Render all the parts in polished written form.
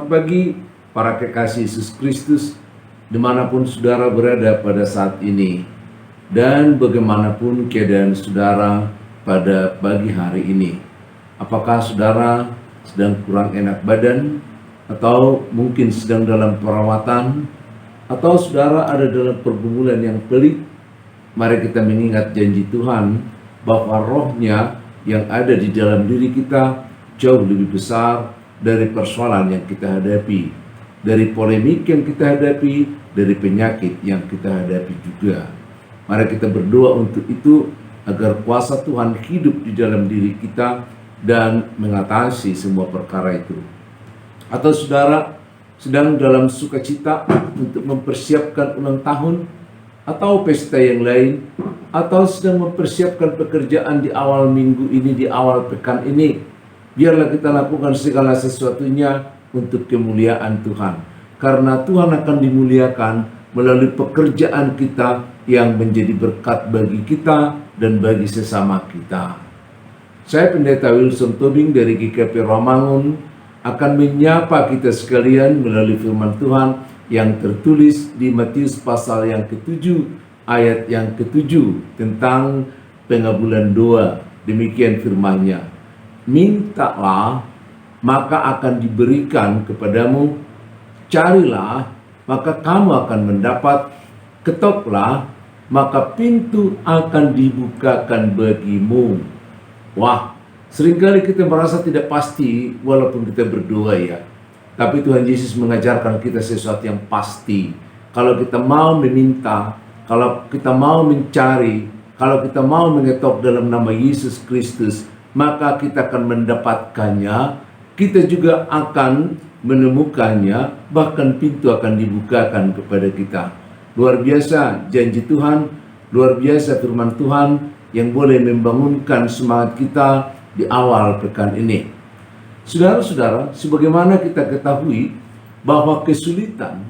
Selamat pagi para kekasih Yesus Kristus dimanapun saudara berada pada saat ini, dan bagaimanapun keadaan saudara pada pagi hari ini. Apakah saudara sedang kurang enak badan, atau mungkin sedang dalam perawatan, atau saudara ada dalam pergumulan yang pelik? Mari kita mengingat janji Tuhan bahwa rohnya yang ada di dalam diri kita jauh lebih besar dari persoalan yang kita hadapi, dari polemik yang kita hadapi, dari penyakit yang kita hadapi juga. Mari kita berdoa untuk itu, agar kuasa Tuhan hidup di dalam diri kita dan mengatasi semua perkara itu. Atau saudara sedang dalam sukacita untuk mempersiapkan ulang tahun atau pesta yang lain, atau sedang mempersiapkan pekerjaan di awal minggu ini, di awal pekan ini, biarlah kita lakukan segala sesuatunya untuk kemuliaan Tuhan. Karena Tuhan akan dimuliakan melalui pekerjaan kita yang menjadi berkat bagi kita dan bagi sesama kita. Saya Pendeta Wilson Tobing dari GKP Romangun akan menyapa kita sekalian melalui firman Tuhan yang tertulis di Matius pasal yang ke-7 ayat yang ke-7 tentang pengabulan doa. Demikian firman-Nya. Mintalah, maka akan diberikan kepadamu. Carilah, maka kamu akan mendapat. Ketoklah, maka pintu akan dibukakan bagimu. Wah, seringkali kita merasa tidak pasti walaupun kita berdoa ya. Tapi Tuhan Yesus mengajarkan kita sesuatu yang pasti. Kalau kita mau meminta, kalau kita mau mencari, kalau kita mau mengetok dalam nama Yesus Kristus, maka kita akan mendapatkannya, kita juga akan menemukannya, bahkan pintu akan dibukakan kepada kita. Luar biasa janji Tuhan, luar biasa firman Tuhan yang boleh membangunkan semangat kita di awal pekan ini. Saudara-saudara, sebagaimana kita ketahui bahwa kesulitan,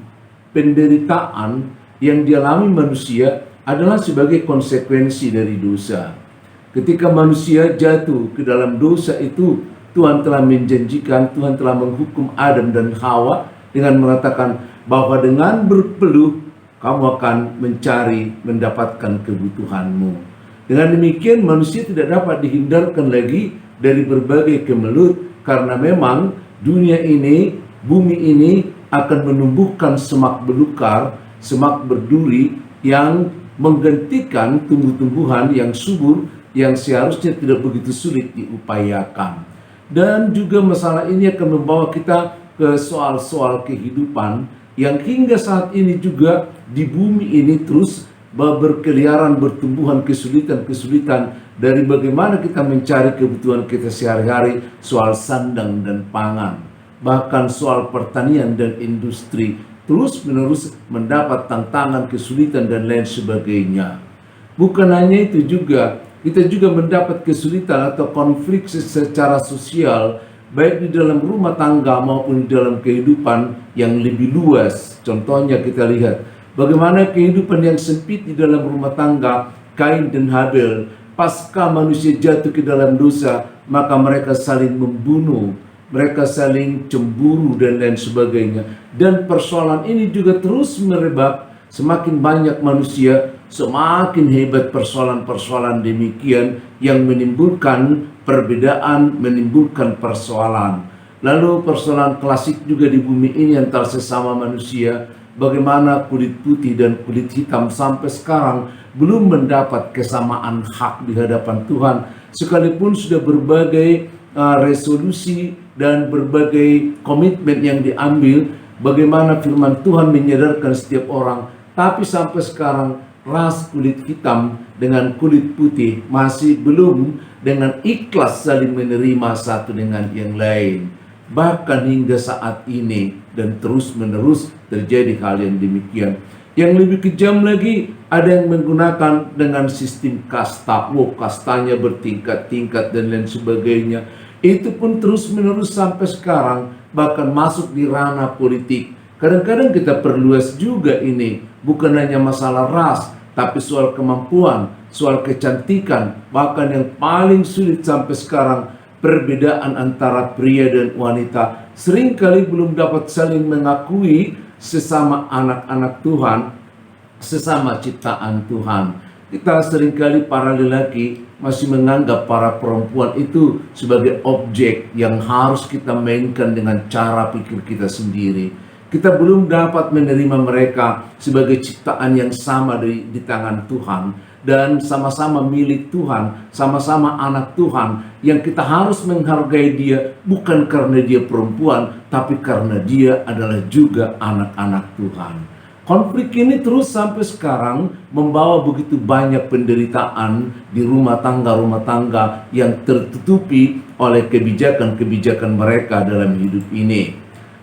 penderitaan yang dialami manusia adalah sebagai konsekuensi dari dosa. Ketika manusia jatuh ke dalam dosa itu, Tuhan telah menjanjikan, Tuhan telah menghukum Adam dan Hawa dengan mengatakan bahwa dengan berpeluh kamu akan mencari, mendapatkan kebutuhanmu. Dengan demikian manusia tidak dapat dihindarkan lagi dari berbagai kemelut, karena memang dunia ini, bumi ini akan menumbuhkan semak belukar, semak berduri yang menggantikan tumbuh-tumbuhan yang subur yang seharusnya tidak begitu sulit diupayakan. Dan juga masalah ini akan membawa kita ke soal-soal kehidupan yang hingga saat ini juga di bumi ini terus berkeliaran, bertumbuhan kesulitan-kesulitan dari bagaimana kita mencari kebutuhan kita sehari-hari, soal sandang dan pangan, bahkan soal pertanian dan industri terus-menerus mendapat tantangan, kesulitan dan lain sebagainya. Bukan hanya itu juga, kita juga mendapat kesulitan atau konflik secara sosial, baik di dalam rumah tangga maupun di dalam kehidupan yang lebih luas. Contohnya kita lihat bagaimana kehidupan yang sempit di dalam rumah tangga Kain dan Habel. Pasca manusia jatuh ke dalam dosa, maka mereka saling membunuh, mereka saling cemburu dan lain sebagainya. Dan persoalan ini juga terus merebak. Semakin banyak manusia, semakin hebat persoalan-persoalan demikian yang menimbulkan perbedaan, menimbulkan persoalan. Lalu persoalan klasik juga di bumi ini antar sesama manusia, bagaimana kulit putih dan kulit hitam sampai sekarang belum mendapat kesamaan hak di hadapan Tuhan, sekalipun sudah berbagai resolusi dan berbagai komitmen yang diambil, bagaimana firman Tuhan menyadarkan setiap orang. Tapi sampai sekarang ras kulit hitam dengan kulit putih masih belum dengan ikhlas saling menerima satu dengan yang lain. Bahkan hingga saat ini dan terus menerus terjadi hal yang demikian. Yang lebih kejam lagi, ada yang menggunakan dengan sistem kasta. Kastanya bertingkat-tingkat dan lain sebagainya. Itu pun terus menerus sampai sekarang, bahkan masuk di ranah politik. Kadang-kadang kita perluas juga ini, bukan hanya masalah ras, tapi soal kemampuan, soal kecantikan, bahkan yang paling sulit sampai sekarang, perbedaan antara pria dan wanita seringkali belum dapat saling mengakui sesama anak-anak Tuhan, sesama ciptaan Tuhan. Kita seringkali para lelaki masih menganggap para perempuan itu sebagai objek yang harus kita mainkan dengan cara pikir kita sendiri. Kita belum dapat menerima mereka sebagai ciptaan yang sama di tangan Tuhan, dan sama-sama milik Tuhan, sama-sama anak Tuhan, yang kita harus menghargai dia bukan karena dia perempuan, tapi karena dia adalah juga anak-anak Tuhan. Konflik ini terus sampai sekarang membawa begitu banyak penderitaan di rumah tangga yang tertutupi oleh kebijakan-kebijakan mereka dalam hidup ini.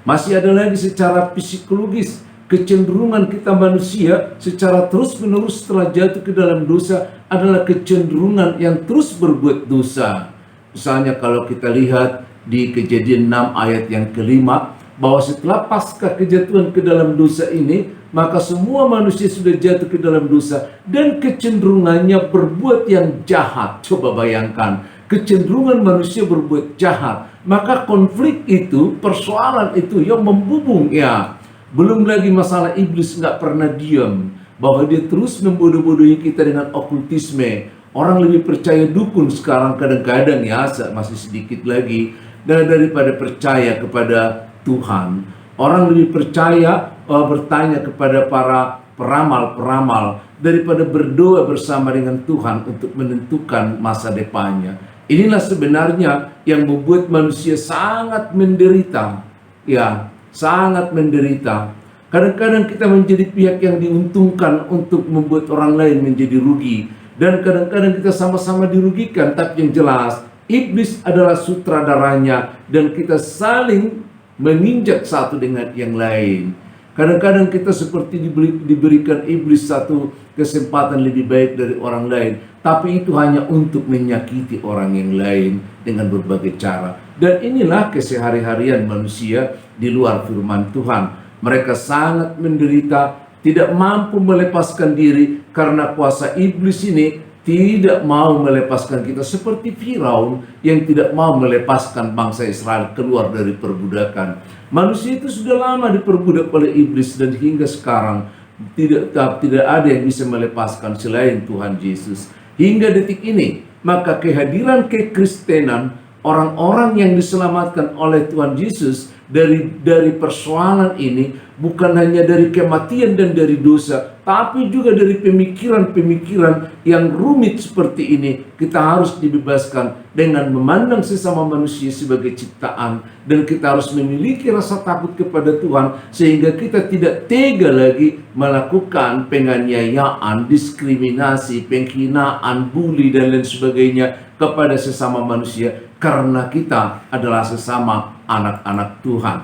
Masih ada lagi secara psikologis, kecenderungan kita manusia secara terus-menerus setelah jatuh ke dalam dosa adalah kecenderungan yang terus berbuat dosa. Misalnya kalau kita lihat di Kejadian 6 ayat yang kelima, bahwa setelah pasca kejatuhan ke dalam dosa ini, maka semua manusia sudah jatuh ke dalam dosa dan kecenderungannya berbuat yang jahat. Coba bayangkan, kecenderungan manusia berbuat jahat. Maka konflik itu, persoalan itu yang membubung ya. Belum lagi masalah iblis nggak pernah diam, bahwa dia terus membodoh-bodohi kita dengan okultisme. Orang lebih percaya dukun sekarang kadang-kadang ya, masih sedikit lagi, daripada percaya kepada Tuhan. Orang lebih percaya bertanya kepada para peramal-peramal daripada berdoa bersama dengan Tuhan untuk menentukan masa depannya. Inilah sebenarnya yang membuat manusia sangat menderita. Ya, sangat menderita. Kadang-kadang kita menjadi pihak yang diuntungkan untuk membuat orang lain menjadi rugi. Dan kadang-kadang kita sama-sama dirugikan. Tapi yang jelas, iblis adalah sutradaranya dan kita saling menginjak satu dengan yang lain. Kadang-kadang kita seperti diberikan iblis satu kesempatan lebih baik dari orang lain, tapi itu hanya untuk menyakiti orang yang lain dengan berbagai cara. Dan inilah kesehari-harian manusia di luar firman Tuhan. Mereka sangat menderita, tidak mampu melepaskan diri karena kuasa iblis ini tidak mau melepaskan kita, seperti Firaun yang tidak mau melepaskan bangsa Israel keluar dari perbudakan. Manusia itu sudah lama diperbudak oleh iblis dan hingga sekarang tidak ada yang bisa melepaskan selain Tuhan Yesus. Hingga detik ini, maka kehadiran kekristenan, orang-orang yang diselamatkan oleh Tuhan Yesus dari persoalan ini, bukan hanya dari kematian dan dari dosa, tapi juga dari pemikiran-pemikiran yang rumit seperti ini. Kita harus dibebaskan dengan memandang sesama manusia sebagai ciptaan, dan kita harus memiliki rasa takut kepada Tuhan sehingga kita tidak tega lagi melakukan penganiayaan, diskriminasi, penghinaan, bully dan lain sebagainya kepada sesama manusia, karena kita adalah sesama anak-anak Tuhan.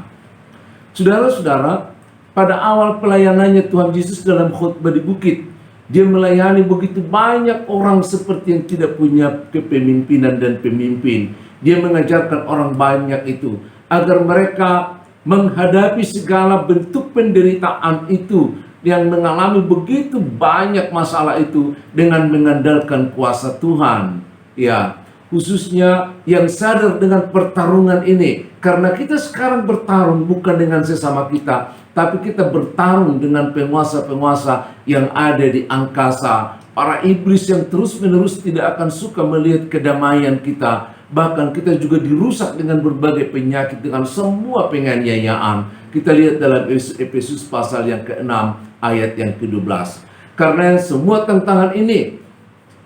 Saudara-saudara, pada awal pelayanannya Tuhan Yesus dalam khotbah di bukit, dia melayani begitu banyak orang seperti yang tidak punya kepemimpinan dan pemimpin. Dia mengajarkan orang banyak itu agar mereka menghadapi segala bentuk penderitaan itu, yang mengalami begitu banyak masalah itu, dengan mengandalkan kuasa Tuhan. Ya, khususnya yang sadar dengan pertarungan ini, karena kita sekarang bertarung bukan dengan sesama kita, tapi kita bertarung dengan penguasa-penguasa yang ada di angkasa. Para iblis yang terus-menerus tidak akan suka melihat kedamaian kita. Bahkan kita juga dirusak dengan berbagai penyakit, dengan semua penganiayaan. Kita lihat dalam Efesus pasal yang ke-6 ayat yang ke-12. Karena semua tantangan ini,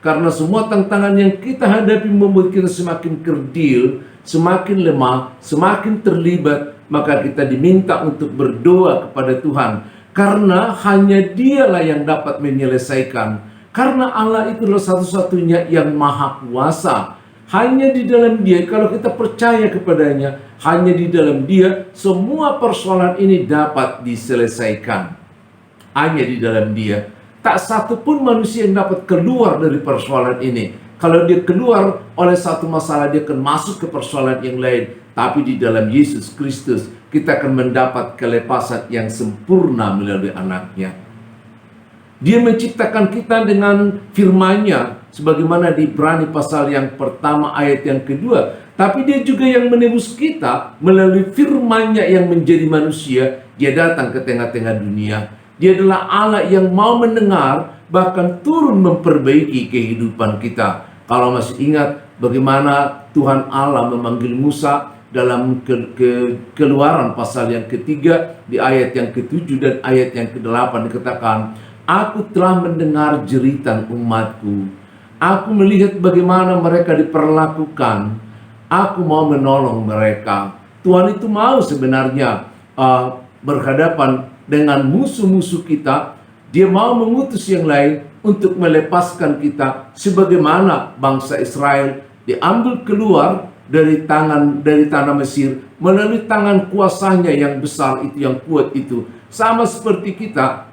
karena semua tantangan yang kita hadapi membuat kita semakin kerdil, semakin lemah, semakin terlibat, maka kita diminta untuk berdoa kepada Tuhan. Karena hanya Dialah yang dapat menyelesaikan. Karena Allah itu adalah satu-satunya yang maha kuasa. Hanya di dalam Dia, kalau kita percaya kepadanya, hanya di dalam Dia semua persoalan ini dapat diselesaikan. Hanya di dalam Dia. Tak satu pun manusia yang dapat keluar dari persoalan ini. Kalau dia keluar oleh satu masalah, dia akan masuk ke persoalan yang lain. Tapi di dalam Yesus Kristus, kita akan mendapat kelepasan yang sempurna melalui anaknya. Dia menciptakan kita dengan firman-Nya, sebagaimana di Ibrani pasal yang pertama ayat yang kedua. Tapi dia juga yang menebus kita melalui firman-Nya yang menjadi manusia. Dia datang ke tengah-tengah dunia. Dia adalah Allah yang mau mendengar, bahkan turun memperbaiki kehidupan kita. Kalau masih ingat bagaimana Tuhan Allah memanggil Musa dalam Keluaran pasal yang ketiga, di ayat yang ke-7 dan ayat yang ke-8 dikatakan, "Aku telah mendengar jeritan umatku. Aku melihat bagaimana mereka diperlakukan. Aku mau menolong mereka." Tuhan itu mau sebenarnya berhadapan dengan musuh-musuh kita. Dia mau mengutus yang lain untuk melepaskan kita, sebagaimana bangsa Israel diambil keluar dari tanah Mesir melalui tangan kuasanya yang besar itu, yang kuat itu. Sama seperti kita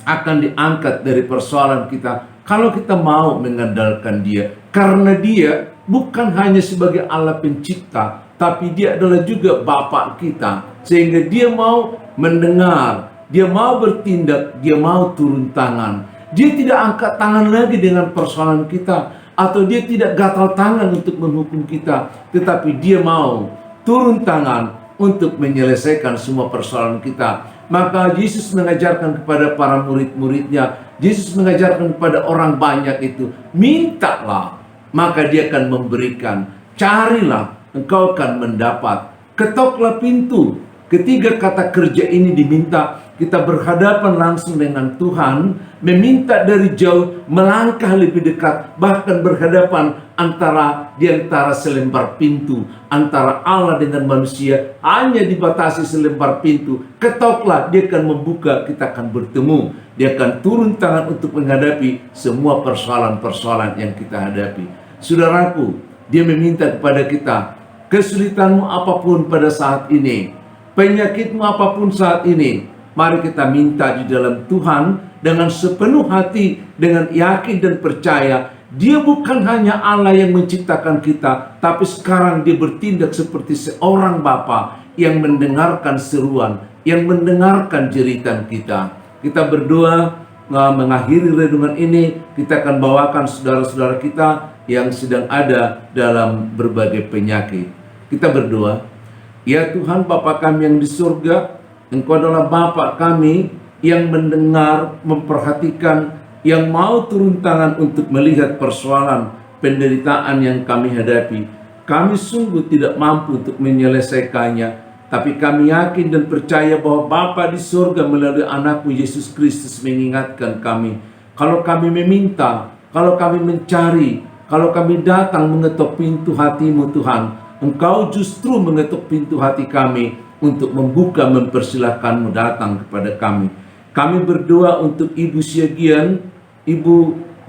akan diangkat dari persoalan kita kalau kita mau mengandalkan Dia, karena Dia bukan hanya sebagai Allah pencipta, tapi Dia adalah juga Bapa kita, sehingga Dia mau mendengar, Dia mau bertindak, Dia mau turun tangan. Dia tidak angkat tangan lagi dengan persoalan kita, atau Dia tidak gatal tangan untuk menghukum kita, tetapi Dia mau turun tangan untuk menyelesaikan semua persoalan kita. Maka Yesus mengajarkan kepada para murid-muridnya, Yesus mengajarkan kepada orang banyak itu, mintalah, maka Dia akan memberikan. Carilah, engkau akan mendapat. Ketoklah pintu. Ketiga kata kerja ini diminta. Kita berhadapan langsung dengan Tuhan, meminta dari jauh, melangkah lebih dekat, bahkan berhadapan di antara selembar pintu, antara Allah dengan manusia, hanya dibatasi selembar pintu. Ketoklah, Dia akan membuka, kita akan bertemu. Dia akan turun tangan untuk menghadapi semua persoalan-persoalan yang kita hadapi. Saudaraku, Dia meminta kepada kita, kesulitanmu apapun pada saat ini, penyakitmu apapun saat ini, mari kita minta di dalam Tuhan dengan sepenuh hati, dengan yakin dan percaya. Dia bukan hanya Allah yang menciptakan kita, tapi sekarang Dia bertindak seperti seorang Bapa yang mendengarkan seruan, yang mendengarkan jeritan kita. Kita berdoa mengakhiri renungan ini. Kita akan bawakan saudara-saudara kita yang sedang ada dalam berbagai penyakit. Kita berdoa, ya Tuhan Bapa kami yang di surga, Engkau adalah Bapa kami yang mendengar, memperhatikan, yang mau turun tangan untuk melihat persoalan penderitaan yang kami hadapi. Kami sungguh tidak mampu untuk menyelesaikannya, tapi kami yakin dan percaya bahwa Bapa di surga melalui anakmu Yesus Kristus mengingatkan kami. Kalau kami meminta, kalau kami mencari, kalau kami datang mengetuk pintu hatimu Tuhan, Engkau justru mengetuk pintu hati kami untuk membuka, mempersilahkanmu datang kepada kami. Kami berdoa untuk Ibu Siagian, Ibu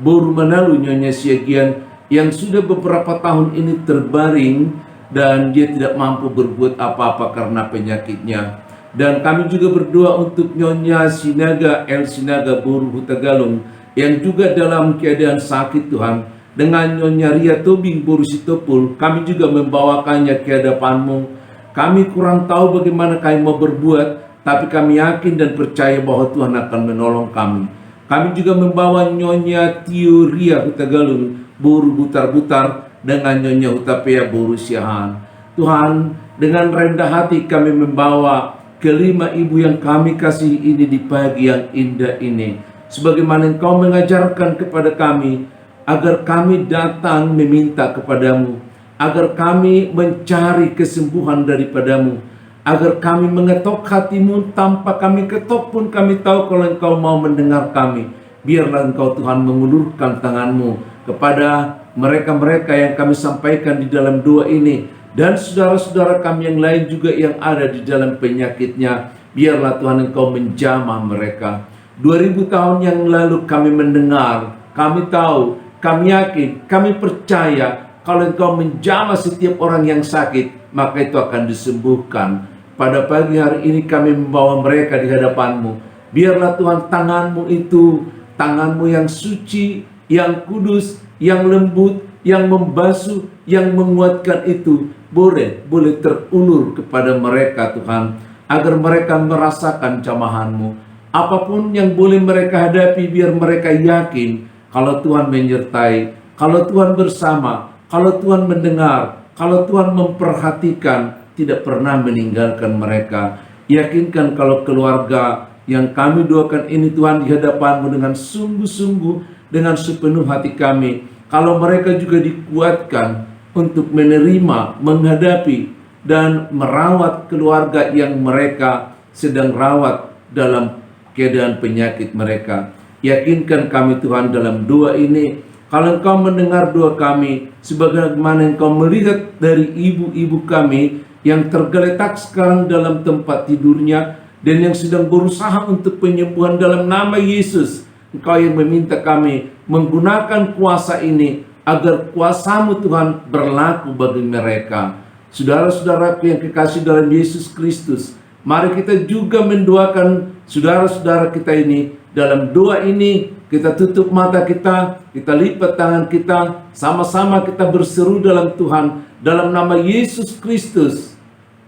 Boru Manalu, Nyonya Siagian, yang sudah beberapa tahun ini terbaring dan dia tidak mampu berbuat apa-apa karena penyakitnya. Dan kami juga berdoa untuk Nyonya Sinaga El Sinaga Boru Hutagalung yang juga dalam keadaan sakit Tuhan. Dengan Nyonya Ria Tobing Boru Sitopul, kami juga membawakannya ke hadapan-Mu. Kami kurang tahu bagaimana kami mau berbuat, tapi kami yakin dan percaya bahwa Tuhan akan menolong kami. Kami juga membawa Nyonya Tio Ria Hutagalung Boru Butar-Butar dengan Nyonya Hutapea Boru Siahan. Tuhan, dengan rendah hati kami membawa kelima ibu yang kami kasih ini di pagi yang indah ini. Sebagaimana Engkau mengajarkan kepada kami, agar kami datang meminta kepadamu, agar kami mencari kesembuhan daripadamu, agar kami mengetok hatimu. Tanpa kami ketok pun kami tahu kalau Engkau mau mendengar kami. Biarlah Engkau Tuhan mengulurkan tanganmu kepada mereka-mereka yang kami sampaikan di dalam doa ini, dan saudara-saudara kami yang lain juga yang ada di dalam penyakitnya. Biarlah Tuhan Engkau menjamah mereka. 2000 tahun yang lalu kami mendengar, kami tahu, kami yakin, kami percaya kalau Engkau menjamah setiap orang yang sakit, maka itu akan disembuhkan. Pada pagi hari ini kami membawa mereka di hadapan-Mu. Biarlah Tuhan tangan-Mu itu, tangan-Mu yang suci, yang kudus, yang lembut, yang membasuh, yang menguatkan itu, boleh terulur kepada mereka Tuhan, agar mereka merasakan jamahan-Mu. Apapun yang boleh mereka hadapi, biar mereka yakin kalau Tuhan menyertai, kalau Tuhan bersama, kalau Tuhan mendengar, kalau Tuhan memperhatikan, tidak pernah meninggalkan mereka. Yakinkan kalau keluarga yang kami doakan ini Tuhan di hadapan-Mu dengan sungguh-sungguh, dengan sepenuh hati kami, kalau mereka juga dikuatkan untuk menerima, menghadapi, dan merawat keluarga yang mereka sedang rawat dalam keadaan penyakit mereka. Yakinkan kami Tuhan dalam doa ini, kalau Engkau mendengar doa kami, sebagaimana Engkau melihat dari ibu-ibu kami yang tergeletak sekarang dalam tempat tidurnya, dan yang sedang berusaha untuk penyembuhan dalam nama Yesus, Engkau yang meminta kami menggunakan kuasa ini, agar kuasa-Mu Tuhan berlaku bagi mereka. Saudara-saudaraku yang kekasih dalam Yesus Kristus, mari kita juga mendoakan saudara-saudara kita ini. Dalam doa ini kita tutup mata kita lipat tangan kita, sama-sama kita berseru dalam Tuhan, dalam nama Yesus Kristus.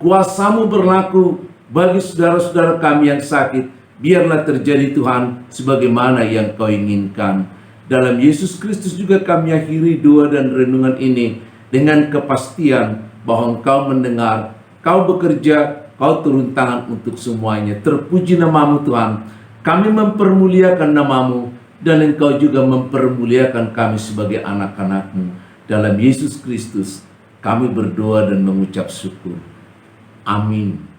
Kuasa-Mu berlaku bagi saudara-saudara kami yang sakit. Biarlah terjadi Tuhan sebagaimana yang Kau inginkan. Dalam Yesus Kristus juga kami akhiri doa dan renungan ini dengan kepastian bahwa Engkau mendengar, Kau bekerja, Kau turun tangan untuk semuanya. Terpuji nama-Mu Tuhan. Kami mempermuliakan nama-Mu, dan Engkau juga mempermuliakan kami sebagai anak-anak-Mu. Dalam Yesus Kristus kami berdoa dan mengucap syukur. Amin.